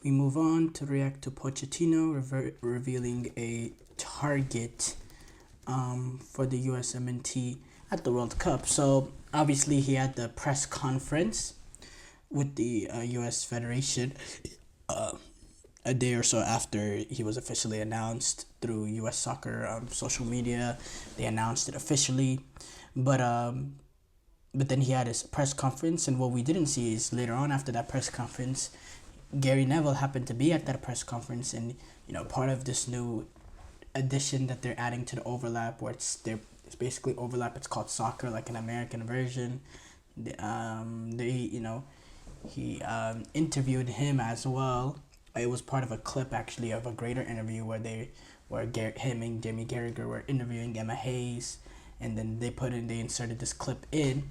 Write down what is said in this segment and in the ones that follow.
We move on to react to Pochettino revealing a target for the USMNT at the World Cup. So obviously he had the press conference with the US Federation a day or so after he was officially announced through US Soccer social media. They announced it officially, but then he had his press conference, and what we didn't see is later on after that press conference, Gary Neville happened to be at that press conference, and part of this new addition that they're adding to the overlap, where it's basically overlap. It's called soccer, like an American version. He interviewed him as well. It was part of a clip actually of a greater interview where him and Jamie Carragher were interviewing Emma Hayes, and then they inserted this clip in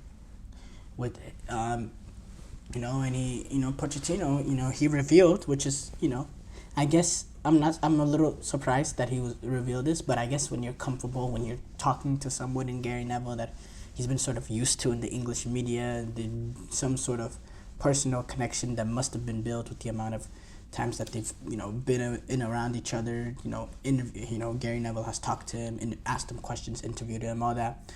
with and Pochettino, he revealed, which is, I guess I'm a little surprised that he was revealed this, but I guess when you're comfortable, when you're talking to someone in Gary Neville that he's been sort of used to in the English media, some sort of personal connection that must have been built with the amount of times that they've been in around each other. Gary Neville has talked to him and asked him questions, interviewed him, all that,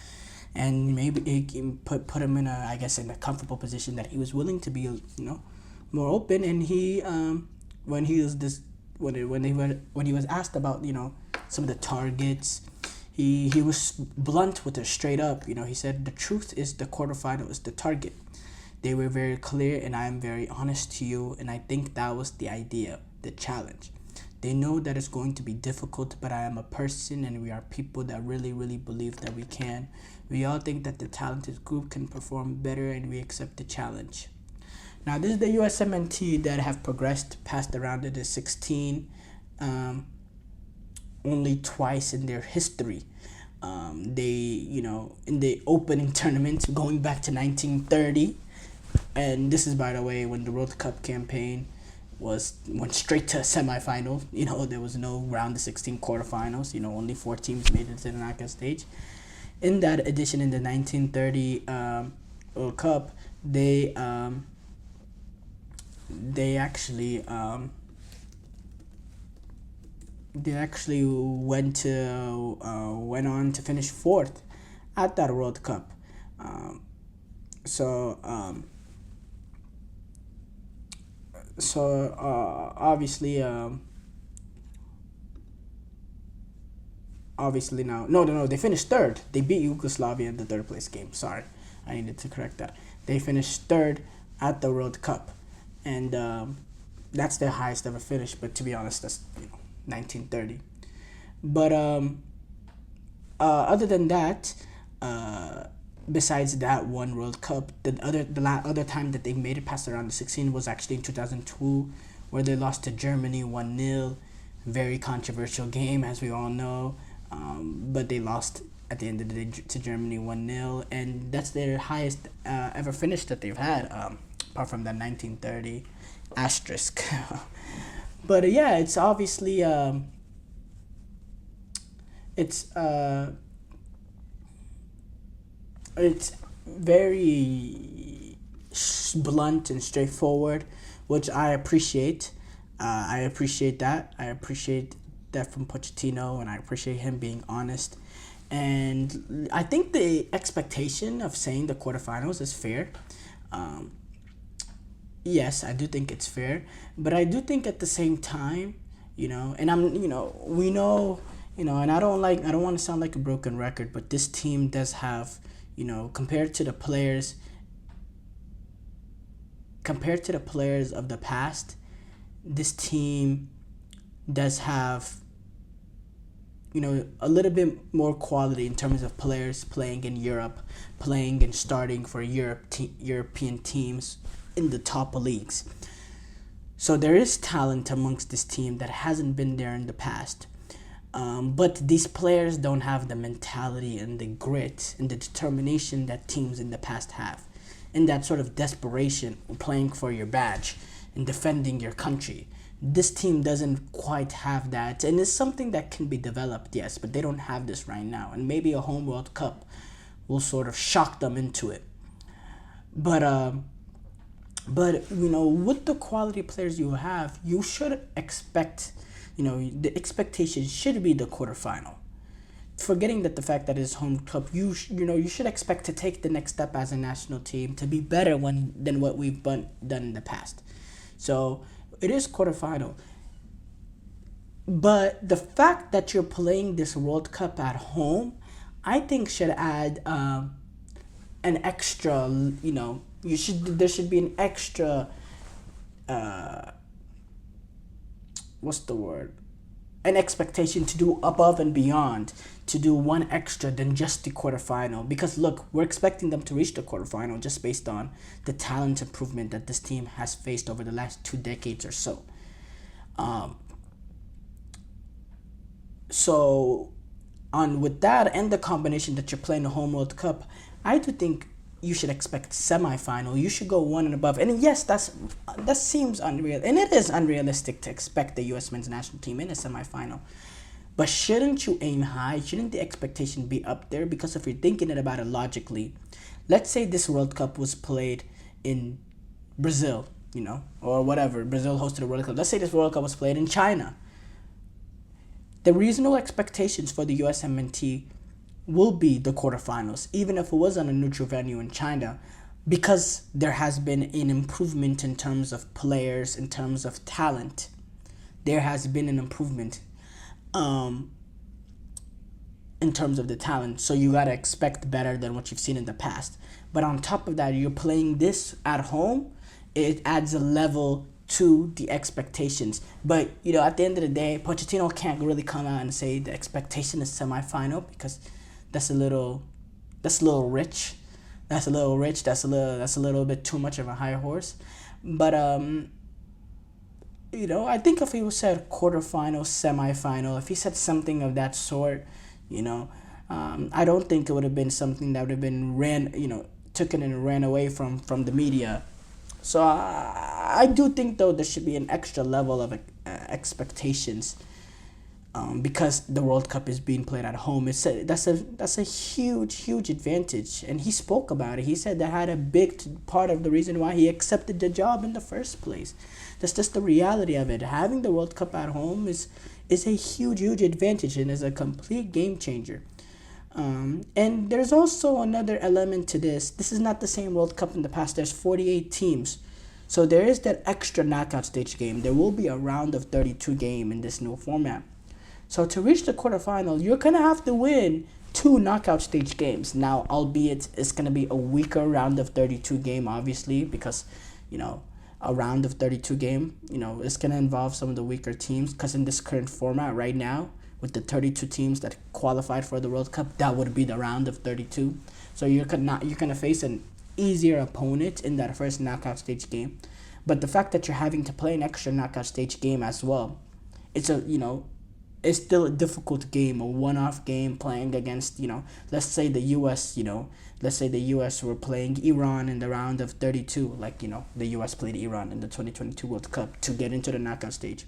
and maybe it can put him in a comfortable position that he was willing to be more open. And he when he was asked about some of the targets, he was blunt with it, straight up. He said the truth is the quarterfinal is the target. They were very clear, and I am very honest to you, and I think that was the idea, the challenge. They know that it's going to be difficult, but I am a person, and we are people that really, really believe that we can. We all think that the talented group can perform better, and we accept the challenge. Now, this is the USMNT that have progressed past the round of the 16 only twice in their history. In the opening tournament, going back to 1930, and this is, by the way, when the World Cup campaign went straight to a semifinal. There was no round of 16 quarterfinals. Only 4 teams made it to the knockout stage. In that edition, in the 1930 World Cup, they actually went on to finish 4th at that World Cup. Obviously now, no, they finished 3rd. They beat Yugoslavia in the 3rd place game. Sorry, I needed to correct that. They finished 3rd at the World Cup, and that's their highest ever finish. But to be honest, that's 1930. But other than that, besides that one World Cup, the other time that they made it past the round of 16 was actually in 2002, where they lost to Germany 1-0. Very controversial game, as we all know, but they lost at the end of the day to Germany 1-0, and that's their highest ever finish that they've had, apart from that 1930 asterisk. But yeah, it's obviously it's very blunt and straightforward, which I appreciate. I appreciate that. I appreciate that from Pochettino, and I appreciate him being honest. And I think the expectation of saying the quarterfinals is fair. Yes, I do think it's fair, but I do think at the same time, and we know, and I don't want to sound like a broken record, but this team does have, compared to the players of the past, this team does have, a little bit more quality in terms of players playing in Europe, playing and starting for European teams in the top leagues. So there is talent amongst this team that hasn't been there in the past. But these players don't have the mentality and the grit and the determination that teams in the past have. And that sort of desperation playing for your badge and defending your country. This team doesn't quite have that. And it's something that can be developed, yes, but they don't have this right now. And maybe a home World Cup will sort of shock them into it. But But with the quality players you have, you should expect, the expectation should be the quarterfinal. Forgetting that the fact that it's home cup, you should expect to take the next step as a national team to be better than what we've done in the past. So it is quarterfinal. But the fact that you're playing this World Cup at home, I think should add an extra. There should be an extra. What's the word? An expectation to do above and beyond, to do one extra than just the quarterfinal. Because look, we're expecting them to reach the quarterfinal just based on the talent improvement that this team has faced over the last 2 decades or so. So, on with that and the combination that you're playing the home World Cup, I do think you should expect semifinal. You should go one and above. And yes, that seems unreal, and it is unrealistic to expect the U.S. men's national team in a semifinal. But shouldn't you aim high? Shouldn't the expectation be up there? Because if you're thinking about it logically, let's say this World Cup was played in Brazil, or whatever. Brazil hosted a World Cup. Let's say this World Cup was played in China. The reasonable expectations for the USMNT will be the quarterfinals, even if it was on a neutral venue in China, because there has been an improvement in terms of players, in terms of talent. There has been an improvement in terms of the talent, so you gotta expect better than what you've seen in the past. But on top of that, you're playing this at home. It adds a level to the expectations. But at the end of the day, Pochettino can't really come out and say the expectation is semifinal, because that's a little rich. That's a little bit too much of a high horse. But I think if he said quarterfinal, semifinal, if he said something of that sort, I don't think it would have been something that would have been taken and ran away from the media. So I do think, though, there should be an extra level of expectations, because the World Cup is being played at home. That's a huge advantage, and he spoke about it. He said that had a big part of the reason why he accepted the job in the first place. That's just the reality of it. Having the World Cup at home is a huge advantage, and is a complete game changer. And there's also another element to this. This is not the same World Cup in the past. There's 48 teams. So there is that extra knockout stage game. There will be a round of 32 game in this new format. So to reach the quarterfinal, you're going to have to win 2 knockout stage games. Now, albeit it's going to be a weaker round of 32 game, obviously, because, a round of 32 game, it's going to involve some of the weaker teams, because in this current format right now, with the 32 teams that qualified for the World Cup, that would be the round of 32. So you're gonna face an easier opponent in that first knockout stage game. But the fact that you're having to play an extra knockout stage game as well, it's still a difficult game, a one-off game playing against, let's say the US were playing Iran in the round of 32, like, the US played Iran in the 2022 World Cup to get into the knockout stage.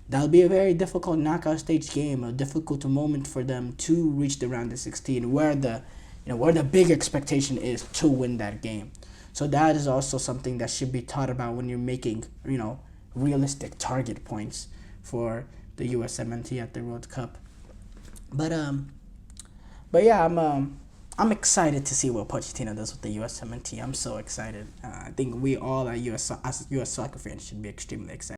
That'll be a very difficult knockout stage game, a difficult moment for them to reach the round of 16, where the big expectation is to win that game. So that is also something that should be thought about when you're making, realistic target points for the USMNT at the World Cup. But yeah, I'm excited to see what Pochettino does with the USMNT. I'm so excited. I think we all as US soccer fans should be extremely excited.